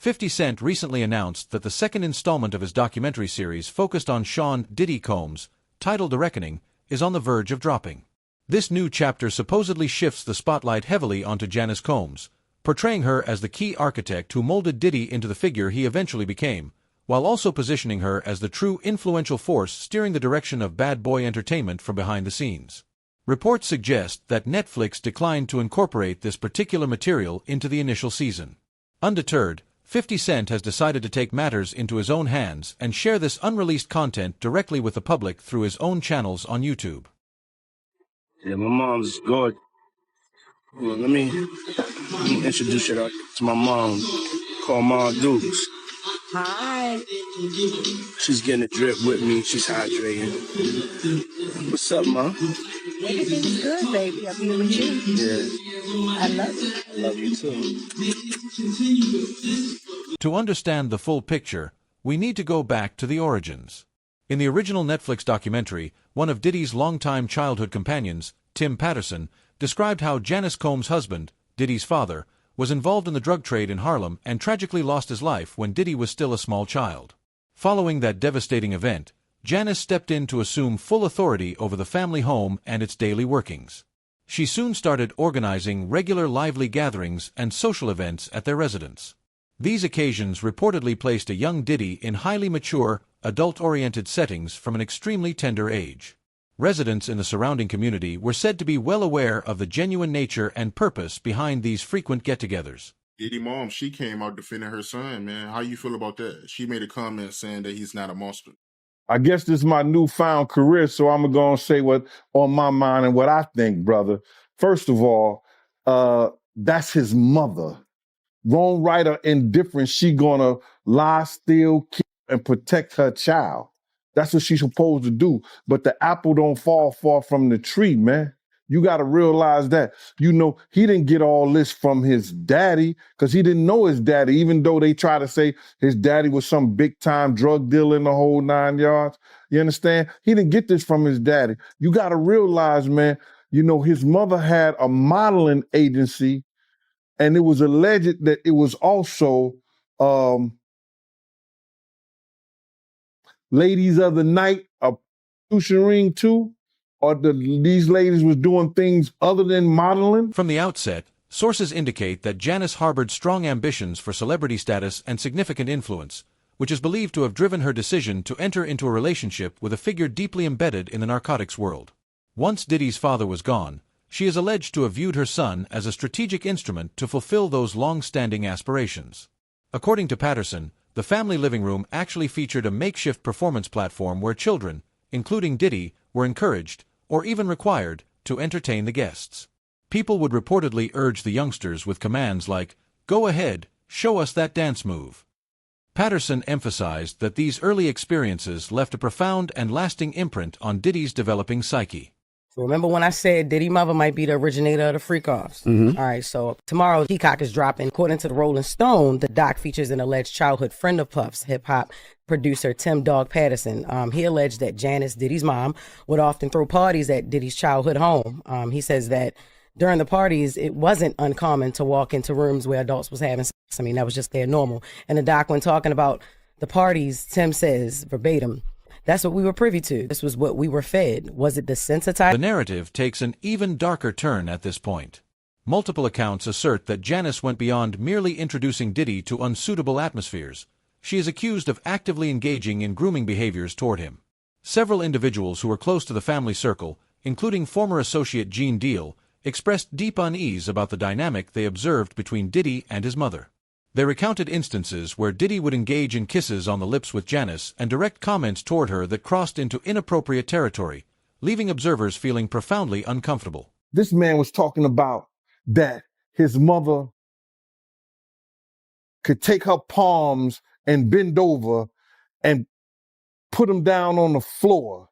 50 Cent recently announced that the second installment of his documentary series focused on Sean Diddy Combs, titled The Reckoning, is on the verge of dropping. This new chapter supposedly shifts the spotlight heavily onto Janice Combs, portraying her as the key architect who molded Diddy into the figure he eventually became, while also positioning her as the true influential force steering the direction of bad boy entertainment from behind the scenes. Reports suggest that Netflix declined to incorporate this particular material into the initial season. Undeterred, 50 Cent has decided to take matters into his own hands and share this unreleased content directly with the public through his own channels on YouTube. Yeah, my mom's good. Well, let me introduce you to my mom, called Ma Dukes. Hi. She's getting a drip with me. She's hydrating. What's up, Ma? Everything's good, baby. I'm here with you. Yeah. I love you. I love you, too. To understand the full picture, we need to go back to the origins. In the original Netflix documentary, one of Diddy's longtime childhood companions, Tim Patterson, described how Janice Combs' husband, Diddy's father, was involved in the drug trade in Harlem and tragically lost his life when Diddy was still a small child. Following that devastating event, Janice stepped in to assume full authority over the family home and its daily workings. She soon started organizing regular lively gatherings and social events at their residence. These occasions reportedly placed a young Diddy in highly mature, adult-oriented settings from an extremely tender age. Residents in the surrounding community were said to be well aware of the genuine nature and purpose behind these frequent get-togethers. Diddy mom, she came out defending her son, man. How you feel about that? She made a comment saying that he's not a monster. I guess this is my newfound career, so I'm going to say what on my mind and what I think, brother. First of all, that's his mother. Wrong, right, or indifferent, she gonna lie, steal, kill, and protect her child. That's what she's supposed to do. But the apple don't fall far from the tree, man. You got to realize that. You know, he didn't get all this from his daddy because he didn't know his daddy, even though they try to say his daddy was some big-time drug dealer in the whole 9 yards. You understand? He didn't get this from his daddy. You got to realize, man, you know, his mother had a modeling agency, and it was alleged that it was also ladies of the night, a prostitution ring too, or these ladies was doing things other than modeling? From the outset, sources indicate that Janice harbored strong ambitions for celebrity status and significant influence, which is believed to have driven her decision to enter into a relationship with a figure deeply embedded in the narcotics world. Once Diddy's father was gone, she is alleged to have viewed her son as a strategic instrument to fulfill those long-standing aspirations. According to Patterson, the family living room actually featured a makeshift performance platform where children, including Diddy, were encouraged, or even required, to entertain the guests. People would reportedly urge the youngsters with commands like, "Go ahead, show us that dance move." Patterson emphasized that these early experiences left a profound and lasting imprint on Diddy's developing psyche. So remember when I said Diddy mother might be the originator of the freak-offs? Mm-hmm. All right, so tomorrow Peacock is dropping. According to the Rolling Stone, the doc features an alleged childhood friend of Puff's, hip-hop producer Tim Dog Patterson. He alleged that Janice, Diddy's mom, would often throw parties at Diddy's childhood home. He says that during the parties, it wasn't uncommon to walk into rooms where adults was having sex. I mean, that was just their normal. And the doc, when talking about the parties, Tim says, verbatim, "That's what we were privy to. This was what we were fed. Was it desensitized?" The narrative takes an even darker turn at this point. Multiple accounts assert that Janice went beyond merely introducing Diddy to unsuitable atmospheres. She is accused of actively engaging in grooming behaviors toward him. Several individuals who were close to the family circle, including former associate Gene Deal, expressed deep unease about the dynamic they observed between Diddy and his mother. They recounted instances where Diddy would engage in kisses on the lips with Janice and direct comments toward her that crossed into inappropriate territory, leaving observers feeling profoundly uncomfortable. This man was talking about that his mother could take her palms and bend over and put them down on the floor.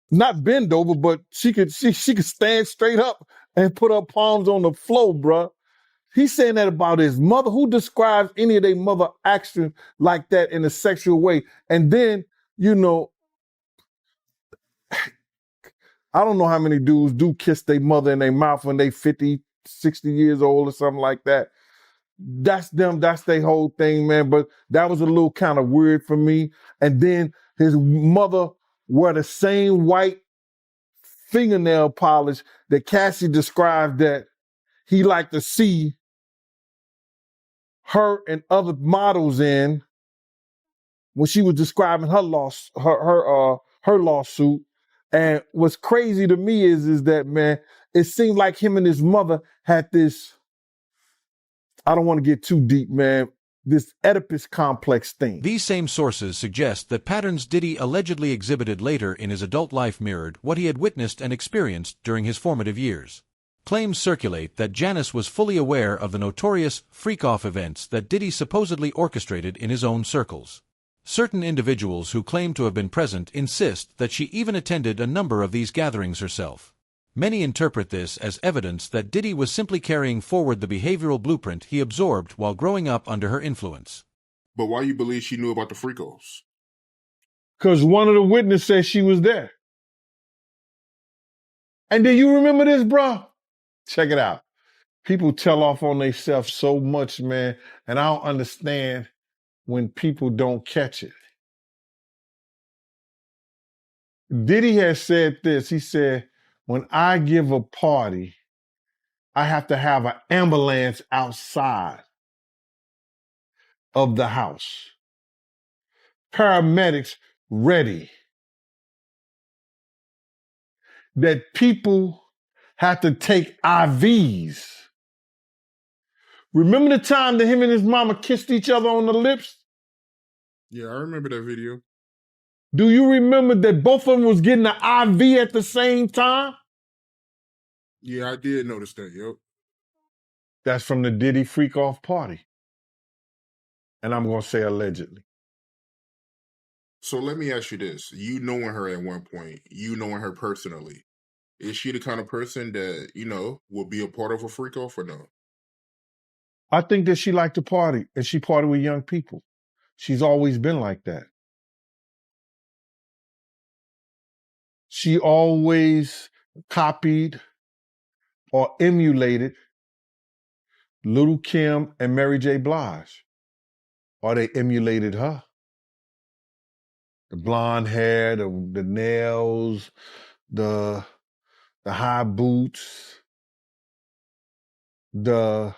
Not bend over, but she could stand straight up and put her palms on the floor, bruh. He's saying that about his mother. Who describes any of their mother action like that in a sexual way? And then, you know, I don't know how many dudes do kiss their mother in their mouth when they 50, 60 years old or something like that. That's them. That's their whole thing, man. But that was a little kind of weird for me. And then his mother wore the same white fingernail polish that Cassie described that he liked to see her and other models in when she was describing her her lawsuit. And what's crazy to me is that, man, it seemed like him and his mother had this, I don't want to get too deep, man, this Oedipus complex thing. These same sources suggest that patterns Diddy allegedly exhibited later in his adult life mirrored what he had witnessed and experienced during his formative years. Claims circulate that Janice was fully aware of the notorious freak-off events that Diddy supposedly orchestrated in his own circles. Certain individuals who claim to have been present insist that she even attended a number of these gatherings herself. Many interpret this as evidence that Diddy was simply carrying forward the behavioral blueprint he absorbed while growing up under her influence. But why you believe she knew about the freakos? Because one of the witnesses said she was there. And do you remember this, bro? Check it out. People tell off on themselves so much, man, and I don't understand when people don't catch it. Diddy has said this. He said, when I give a party, I have to have an ambulance outside of the house. Paramedics ready. That people have to take IVs. Remember the time that him and his mama kissed each other on the lips? Yeah, I remember that video. Do you remember that both of them was getting an IV at the same time? Yeah, I did notice that, yep. That's from the Diddy freak off party. And I'm going to say allegedly. So let me ask you this. You knowing her at one point, you knowing her personally, is she the kind of person that, will be a part of a freak off or no? I think that she liked to party, and she partied with young people. She's always been like that. She always copied or emulated Little Kim and Mary J. Blige, or they emulated her. The blonde hair, the nails, the high boots, the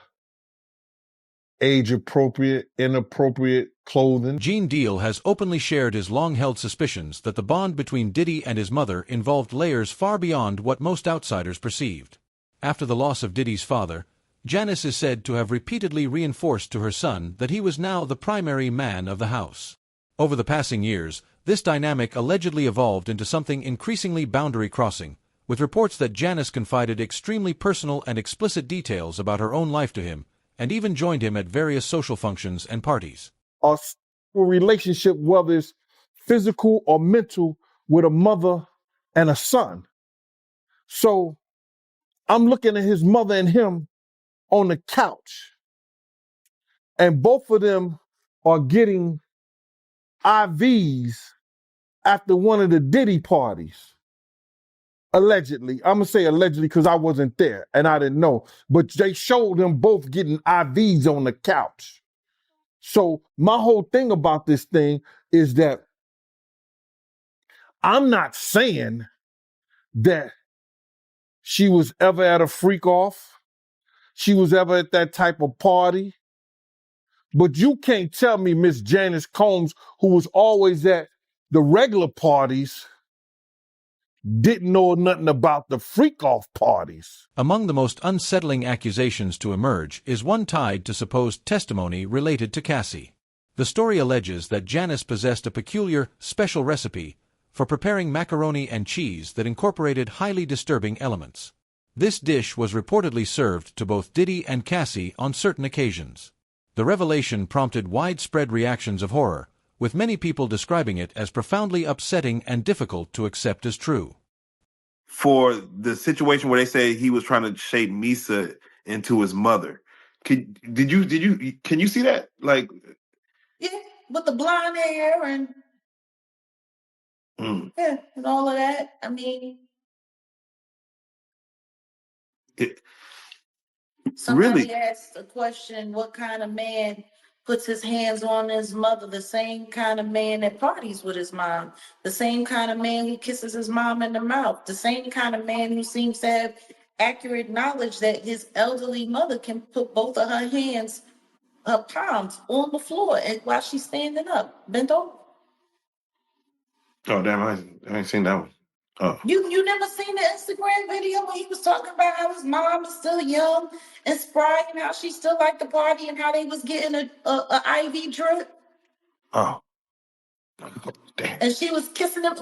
age-appropriate, inappropriate clothing. Gene Deal has openly shared his long-held suspicions that the bond between Diddy and his mother involved layers far beyond what most outsiders perceived. After the loss of Diddy's father, Janice is said to have repeatedly reinforced to her son that he was now the primary man of the house. Over the passing years, this dynamic allegedly evolved into something increasingly boundary-crossing, with reports that Janice confided extremely personal and explicit details about her own life to him, and even joined him at various social functions and parties. A relationship, whether it's physical or mental, with a mother and a son. So I'm looking at his mother and him on the couch, and both of them are getting IVs after one of the Diddy parties. Allegedly. I'm going to say allegedly because I wasn't there and I didn't know. But they showed them both getting IVs on the couch. So my whole thing about this thing is that I'm not saying that she was ever at a freak off. She was ever at that type of party. But you can't tell me Miss Janice Combs, who was always at the regular parties, didn't know nothing about the freak-off parties. Among the most unsettling accusations to emerge is one tied to supposed testimony related to Cassie. The story alleges that Janice possessed a peculiar, special recipe for preparing macaroni and cheese that incorporated highly disturbing elements. This dish was reportedly served to both Diddy and Cassie on certain occasions. The revelation prompted widespread reactions of horror, with many people describing it as profoundly upsetting and difficult to accept as true. For the situation where they say he was trying to shape Misa into his mother, can you see that? Like, Yeah, with the blonde hair and yeah, and all of that. I mean, Somebody Really? asked a question, what kind of man puts his hands on his mother? The same kind of man that parties with his mom, the same kind of man who kisses his mom in the mouth, the same kind of man who seems to have accurate knowledge that his elderly mother can put both of her hands, her palms on the floor and while she's standing up, bent over. Oh, damn, I ain't seen that one. Oh. You never seen the Instagram video when he was talking about how his mom is still young and spry and how she still liked the party and how they was getting a IV drip Oh. Damn. and she was kissing him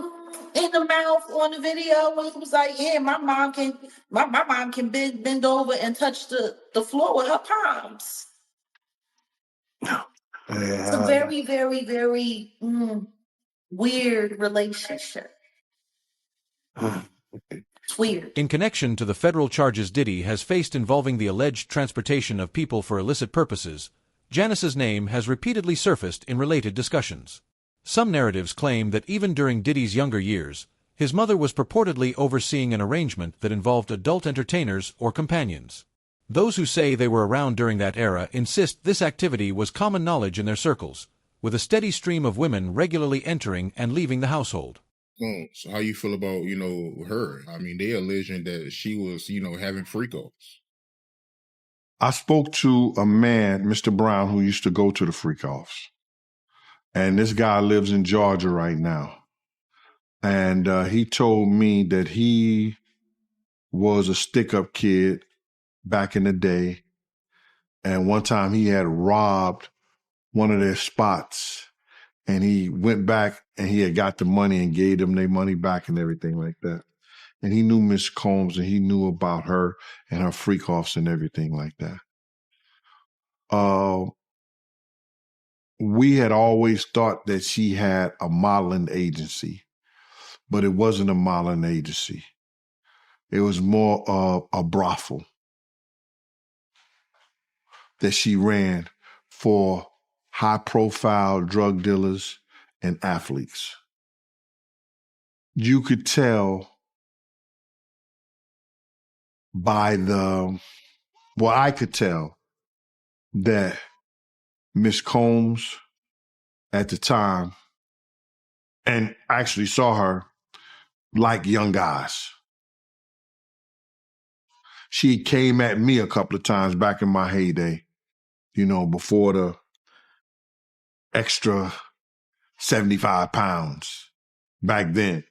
in the mouth on the video when he was like, yeah, my mom can bend over and touch the floor with her palms. No. It's a very, very, very weird relationship. It's weird. In connection to the federal charges Diddy has faced involving the alleged transportation of people for illicit purposes, Janice's name has repeatedly surfaced in related discussions. Some narratives claim that even during Diddy's younger years, his mother was purportedly overseeing an arrangement that involved adult entertainers or companions. Those who say they were around during that era insist this activity was common knowledge in their circles, with a steady stream of women regularly entering and leaving the household. So how you feel about, her? I mean, they alleging that she was, having freak-offs. I spoke to a man, Mr. Brown, who used to go to the freak-offs. And this guy lives in Georgia right now. And he told me that he was a stick-up kid back in the day. And one time he had robbed one of their spots. And he went back and he had got the money and gave them their money back and everything like that. And he knew Miss Combs and he knew about her and her freak-offs and everything like that. We had always thought that she had a modeling agency, but it wasn't a modeling agency. It was more of a brothel that she ran for high-profile drug dealers and athletes. You could tell I could tell that Miss Combs at the time, and actually saw her, like young guys. She came at me a couple of times back in my heyday, before the extra 75 pounds back then.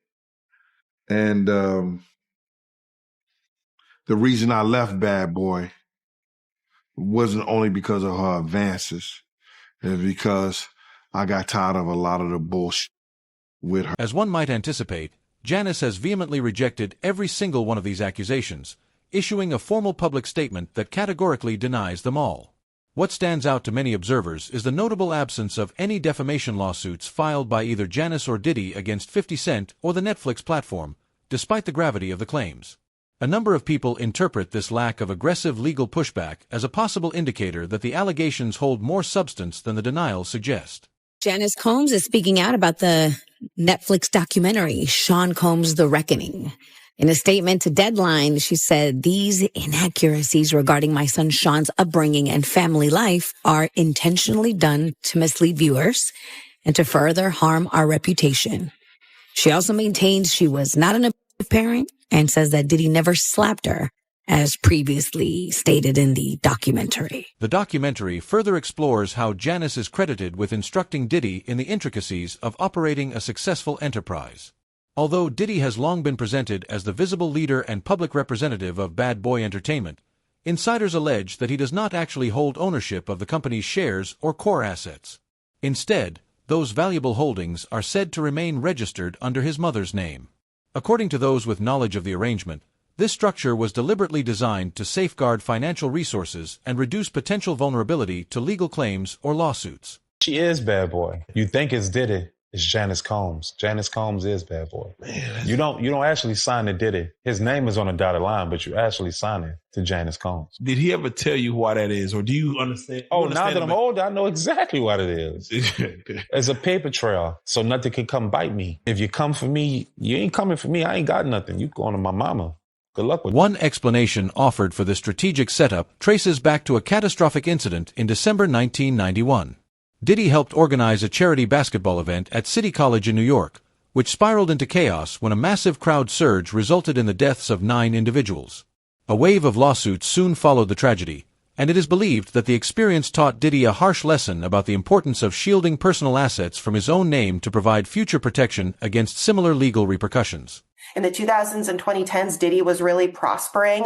And the reason I left Bad Boy wasn't only because of her advances, it was because I got tired of a lot of the bullshit with her. As one might anticipate, Janice has vehemently rejected every single one of these accusations, issuing a formal public statement that categorically denies them all. What stands out to many observers is the notable absence of any defamation lawsuits filed by either Janice or Diddy against 50 Cent or the Netflix platform, despite the gravity of the claims. A number of people interpret this lack of aggressive legal pushback as a possible indicator that the allegations hold more substance than the denials suggest. Janice Combs is speaking out about the Netflix documentary, Sean Combs' The Reckoning. In a statement to Deadline, she said, "These inaccuracies regarding my son Sean's upbringing and family life are intentionally done to mislead viewers and to further harm our reputation." She also maintains she was not an abusive parent and says that Diddy never slapped her, as previously stated in the documentary. The documentary further explores how Janice is credited with instructing Diddy in the intricacies of operating a successful enterprise. Although Diddy has long been presented as the visible leader and public representative of Bad Boy Entertainment, insiders allege that he does not actually hold ownership of the company's shares or core assets. Instead, those valuable holdings are said to remain registered under his mother's name. According to those with knowledge of the arrangement, this structure was deliberately designed to safeguard financial resources and reduce potential vulnerability to legal claims or lawsuits. She is Bad Boy. You think it's Diddy. It's Janice Combs. Janice Combs is Bad Boy. Man, you don't actually sign to Diddy. His name is on a dotted line, but you actually sign it to Janice Combs. Did he ever tell you why that is, or do you understand? Now that I'm older, I know exactly what it is. It's a paper trail, so nothing can come bite me. If you come for me, you ain't coming for me. I ain't got nothing. You going to my mama. Good luck with One explanation offered for the strategic setup traces back to a catastrophic incident in December 1991. Diddy helped organize a charity basketball event at City College in New York, which spiraled into chaos when a massive crowd surge resulted in the deaths of 9 individuals. A wave of lawsuits soon followed the tragedy, and it is believed that the experience taught Diddy a harsh lesson about the importance of shielding personal assets from his own name to provide future protection against similar legal repercussions. In the 2000s and 2010s, Diddy was really prospering,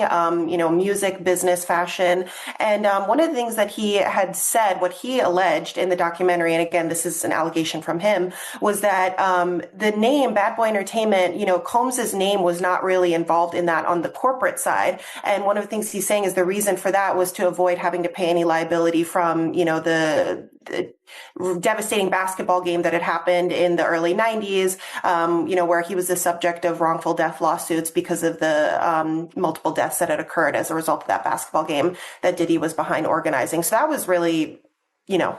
music, business, fashion. And one of the things that he had said, what he alleged in the documentary, and again, this is an allegation from him, was that the name Bad Boy Entertainment, Combs's name was not really involved in that on the corporate side. And one of the things he's saying is the reason for that was to avoid having to pay any liability from, the devastating basketball game that had happened in the early 90s, where he was the subject of wrongful death lawsuits because of the multiple deaths that had occurred as a result of that basketball game that Diddy was behind organizing. So that was really,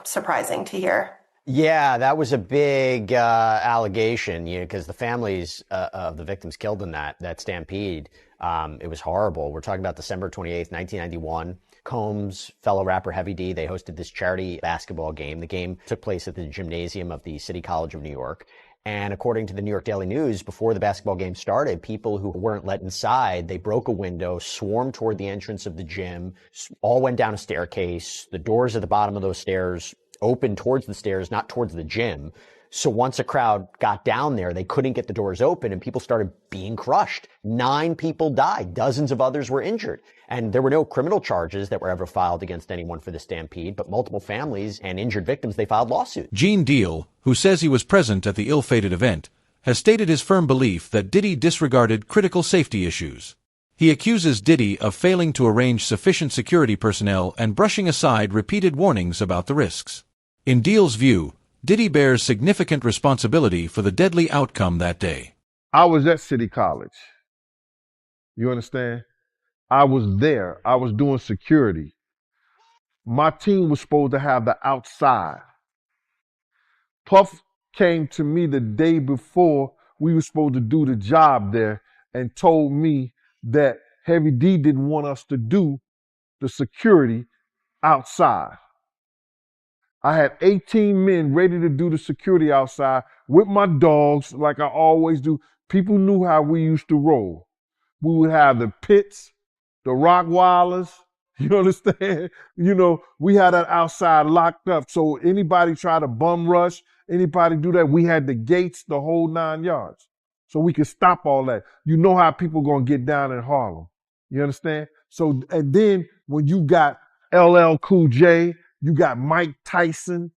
surprising to hear. Yeah, that was a big allegation, because the families of the victims killed in that stampede, it was horrible. We're talking about December 28th, 1991. Combs, fellow rapper Heavy D, they hosted this charity basketball game. The game took place at the gymnasium of the City College of New York. And according to the New York Daily News, before the basketball game started, people who weren't let inside, they broke a window, swarmed toward the entrance of the gym, all went down a staircase. The doors at the bottom of those stairs opened towards the stairs, not towards the gym. So once a crowd got down there, they couldn't get the doors open and people started being crushed. 9 people died. Dozens of others were injured. And there were no criminal charges that were ever filed against anyone for the stampede, but multiple families and injured victims, they filed lawsuits. Gene Deal, who says he was present at the ill-fated event, has stated his firm belief that Diddy disregarded critical safety issues. He accuses Diddy of failing to arrange sufficient security personnel and brushing aside repeated warnings about the risks. In Deal's view, Diddy bears significant responsibility for the deadly outcome that day. I was at City College. You understand? I was there. I was doing security. My team was supposed to have the outside. Puff came to me the day before we were supposed to do the job there and told me that Heavy D didn't want us to do the security outside. I had 18 men ready to do the security outside with my dogs like I always do. People knew how we used to roll. We would have the pits, the Rockwilders, you understand? We had that outside locked up. So anybody try to bum rush, anybody do that, we had the gates, the whole 9 yards. So we could stop all that. You know how people gonna get down in Harlem. You understand? So, and then when you got LL Cool J, you got Mike Tyson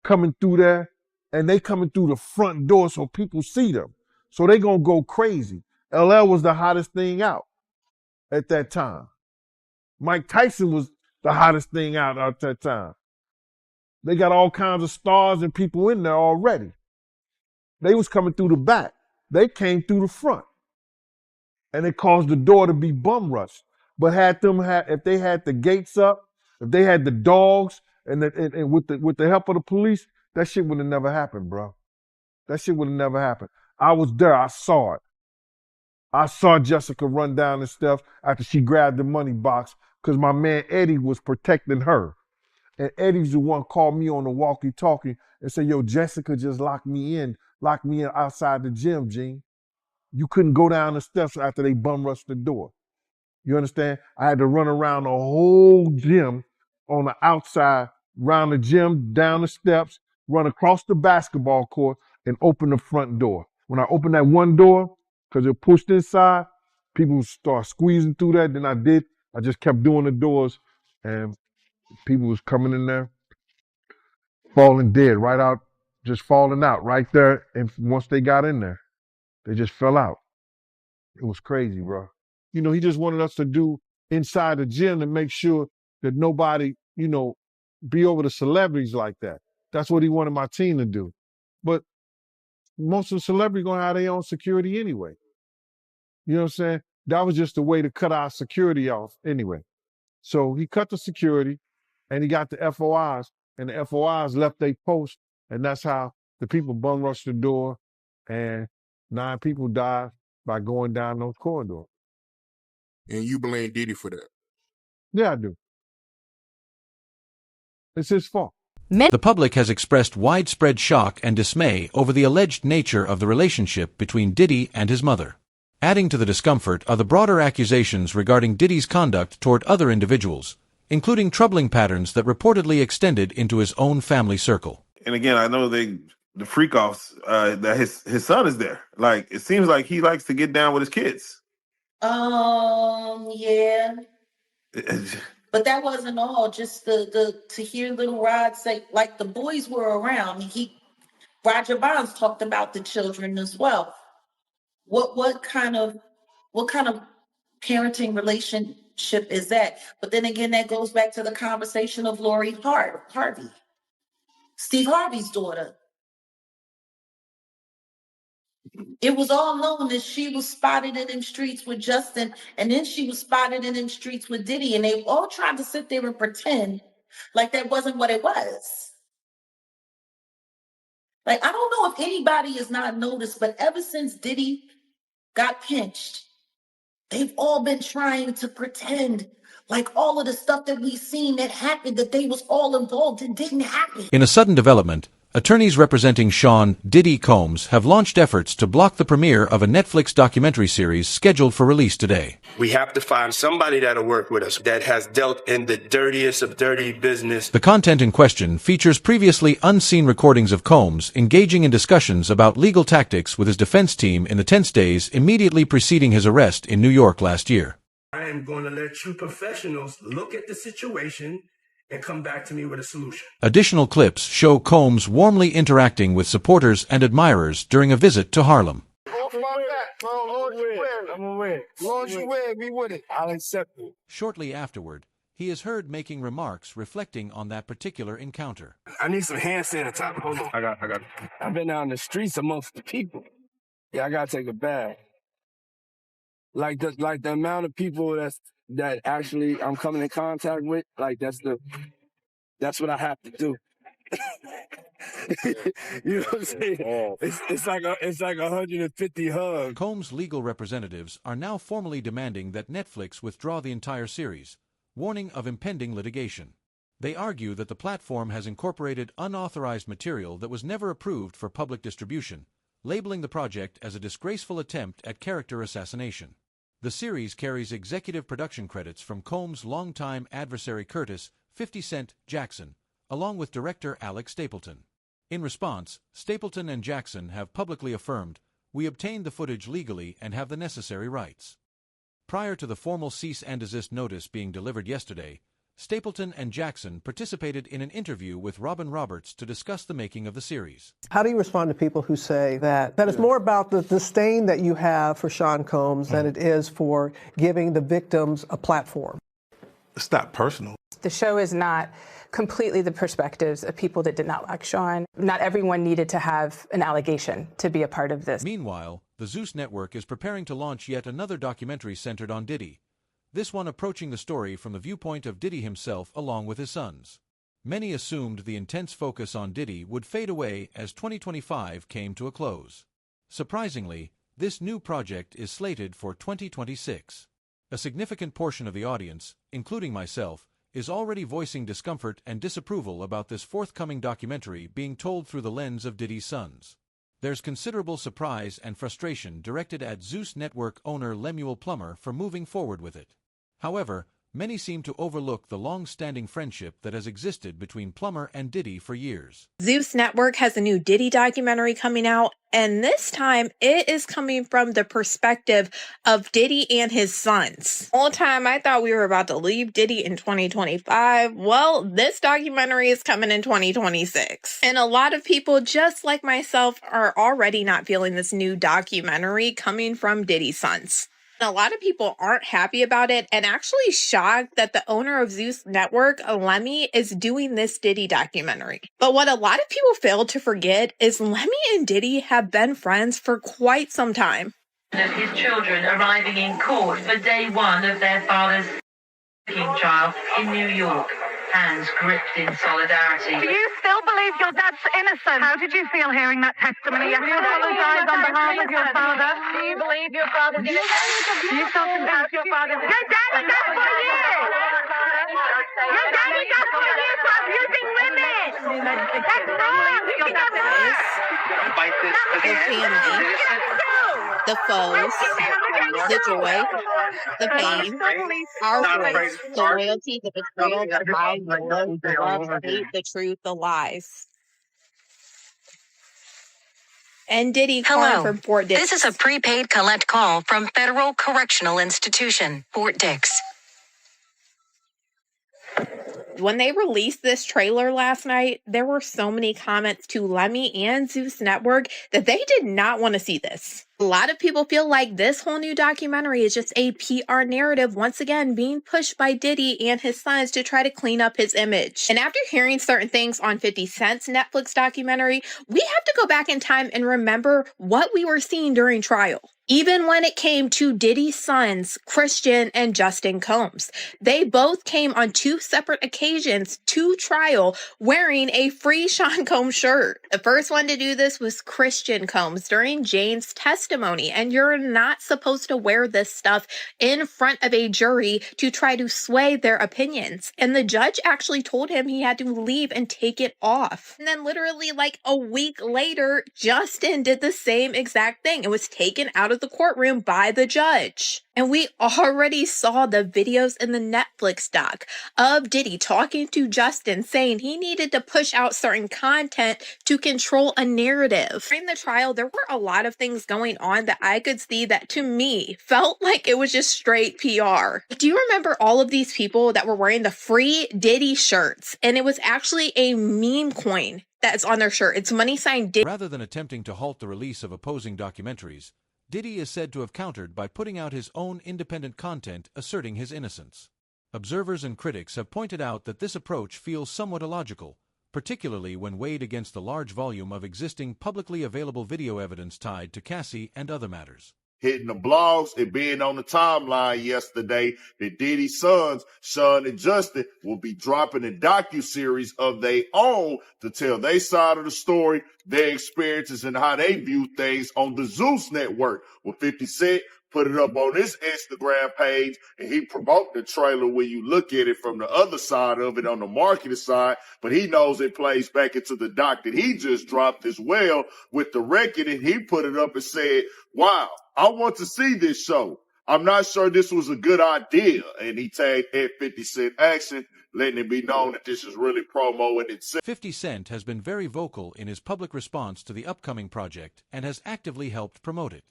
coming through there, and they coming through the front door so people see them. So they gonna go crazy. LL was the hottest thing out at that time. Mike Tyson was the hottest thing out at that time. They got all kinds of stars and people in there already. They was coming through the back. They came through the front. And it caused the door to be bum rushed. But if they had the gates up, if they had the dogs, and with the help of the police, that shit would have never happened, bro. That shit would have never happened. I was there. I saw it. I saw Jessica run down the steps after she grabbed the money box because my man Eddie was protecting her. And Eddie's the one called me on the walkie-talkie and said, yo, Jessica just locked me in outside the gym, Gene. You couldn't go down the steps after they bum rushed the door. You understand? I had to run around the whole gym on the outside, around the gym, down the steps, run across the basketball court, and open the front door. When I opened that one door, because it pushed inside, people start squeezing through that. Then I just kept doing the doors, and people was coming in there, falling dead, right out, just falling out right there. And once they got in there, they just fell out. It was crazy, bro. He just wanted us to do inside the gym to make sure that nobody, be over the celebrities like that. That's what he wanted my team to do. But most of the celebrities gonna have their own security anyway. You know what I'm saying? That was just a way to cut our security off anyway. So he cut the security and he got the FOIs, and the FOIs left their post, and that's how the people bum rushed the door, and 9 people died by going down those corridors. And you blame Diddy for that. Yeah, I do. It's his fault. The public has expressed widespread shock and dismay over the alleged nature of the relationship between Diddy and his mother. Adding to the discomfort are the broader accusations regarding Diddy's conduct toward other individuals, including troubling patterns that reportedly extended into his own family circle. And again, I know the freak offs that his son is there. Like, it seems like he likes to get down with his kids. Yeah. But that wasn't all. Just the to hear Little Rod say, like, the boys were around. Roger Bonds talked about the children as well. What kind of parenting relationship is that? But then again, that goes back to the conversation of Lori Harvey, Steve Harvey's daughter. It was all known that she was spotted in them streets with Justin, and then she was spotted in them streets with Diddy, and they all tried to sit there and pretend like that wasn't what it was. Like, I don't know if anybody has not noticed, but ever since Diddy got pinched, they've all been trying to pretend like all of the stuff that we've seen that happened, that they was all involved and didn't happen. In a sudden development, attorneys representing Sean Diddy Combs have launched efforts to block the premiere of a Netflix documentary series scheduled for release today. We have to find somebody that'll work with us that has dealt in the dirtiest of dirty business. The content in question features previously unseen recordings of Combs engaging in discussions about legal tactics with his defense team in the tense days immediately preceding his arrest in New York last year. I am going to let you professionals look at the situation and come back to me with a solution. Additional clips show Combs warmly interacting with supporters and admirers during a visit to Harlem. I'll accept it. Shortly afterward, he is heard making remarks reflecting on that particular encounter. I need some hand sanitizer. Hold on. I got it. I've been out in the streets amongst the people. Yeah, I gotta take a bath. Like the amount of people that actually I'm coming in contact with, like that's what I have to do. You know what I'm saying? It's like 150 hugs. Combs' legal representatives are now formally demanding that Netflix withdraw the entire series, warning of impending litigation. They argue that the platform has incorporated unauthorized material that was never approved for public distribution, labeling the project as a disgraceful attempt at character assassination. The series carries executive production credits from Combs' longtime adversary Curtis 50 Cent Jackson, along with director Alex Stapleton. In response, Stapleton and Jackson have publicly affirmed, "We obtained the footage legally and have the necessary rights." Prior to the formal cease and desist notice being delivered yesterday, Stapleton and Jackson participated in an interview with Robin Roberts to discuss the making of the series. How do you respond to people who say that it's more about the disdain that you have for Sean Combs than it is for giving the victims a platform? It's not personal. The show is not completely the perspectives of people that did not like Sean. Not everyone needed to have an allegation to be a part of this. Meanwhile, the Zeus Network is preparing to launch yet another documentary centered on Diddy, this one approaching the story from the viewpoint of Diddy himself along with his sons. Many assumed the intense focus on Diddy would fade away as 2025 came to a close. Surprisingly, this new project is slated for 2026. A significant portion of the audience, including myself, is already voicing discomfort and disapproval about this forthcoming documentary being told through the lens of Diddy's sons. There's considerable surprise and frustration directed at Zeus Network owner Lemuel Plummer for moving forward with it. However, many seem to overlook the long-standing friendship that has existed between Plummer and Diddy for years. Zeus Network has a new Diddy documentary coming out, and this time it is coming from the perspective of Diddy and his sons. All the time I thought we were about to leave Diddy in 2025. Well, this documentary is coming in 2026. And a lot of people, just like myself, are already not feeling this new documentary coming from Diddy's sons. A lot of people aren't happy about it and actually shocked that the owner of Zeus Network, Lemmy, is doing this Diddy documentary. But what a lot of people fail to forget is Lemmy and Diddy have been friends for quite some time. Of his children arriving in court for day one of their father's child in New York. hands gripped in solidarity. Do you still believe your dad's innocent? How did you feel hearing that testimony yesterday? Do you apologize on behalf of your father? Do you believe your father's innocent? Do you still convince your father's innocent? Your daddy got 4 years! Your daddy got 4 years for abusing women! That's wrong! You can get more! The family, the foes, the joy, the pain, our voice, the loyalty, the betrayal, the pride, the love, the hate, the truth, the lies. And Diddy calling Hello. from Fort Dix. This is a prepaid collect call from Federal Correctional Institution, Fort Dix. When they released this trailer last night, there were so many comments to Lemmy and Zeus Network that they did not want to see this. A lot of people feel like this whole new documentary is just a PR narrative, once again being pushed by Diddy and his sons to try to clean up his image. And after hearing certain things on 50 Cent's Netflix documentary, we have to go back in time and remember what we were seeing during trial. Even when it came to Diddy's sons, Christian and Justin Combs, they both came on 2 separate occasions to trial wearing a free Sean Combs shirt. The first one to do this was Christian Combs during Jane's testimony, and you're not supposed to wear this stuff in front of a jury to try to sway their opinions. And the judge actually told him he had to leave and take it off. And then literally like a week later, Justin did the same exact thing. It was taken out of the courtroom by the judge. And we already saw the videos in the Netflix doc of Diddy talking to Justin saying he needed to push out certain content to control a narrative. During the trial, there were a lot of things going on that I could see that to me felt like it was just straight PR. Do you remember all of these people that were wearing the free Diddy shirts? And it was actually a meme coin that's on their shirt. It's money sign Diddy. Rather than attempting to halt the release of opposing documentaries, Diddy is said to have countered by putting out his own independent content asserting his innocence. Observers and critics have pointed out that this approach feels somewhat illogical, particularly when weighed against the large volume of existing publicly available video evidence tied to Cassie and other matters. Hitting the blogs and being on the timeline yesterday that Diddy's sons, Sean and Justin, will be dropping a docuseries of their own to tell their side of the story, their experiences, and how they view things on the Zeus Network. With 50 Cent put it up on his Instagram page, and he promoted the trailer when you look at it from the other side of it on the marketing side, but he knows it plays back into the doc that he just dropped as well with the reckoning. He put it up and said, wow, I want to see this show. I'm not sure this was a good idea. And he tagged at 50 Cent Action, letting it be known that this is really promoing itself. 50 Cent has been very vocal in his public response to the upcoming project and has actively helped promote it.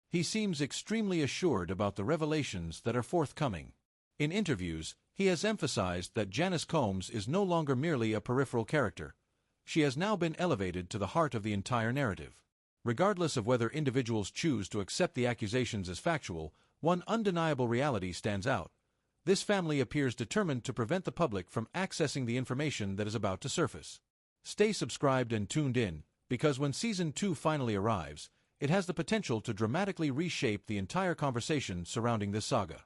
He seems extremely assured about the revelations that are forthcoming. In interviews, he has emphasized that Janice Combs is no longer merely a peripheral character. She has now been elevated to the heart of the entire narrative. Regardless of whether individuals choose to accept the accusations as factual, one undeniable reality stands out. This family appears determined to prevent the public from accessing the information that is about to surface. Stay subscribed and tuned in, because when Season 2 finally arrives, it has the potential to dramatically reshape the entire conversation surrounding this saga.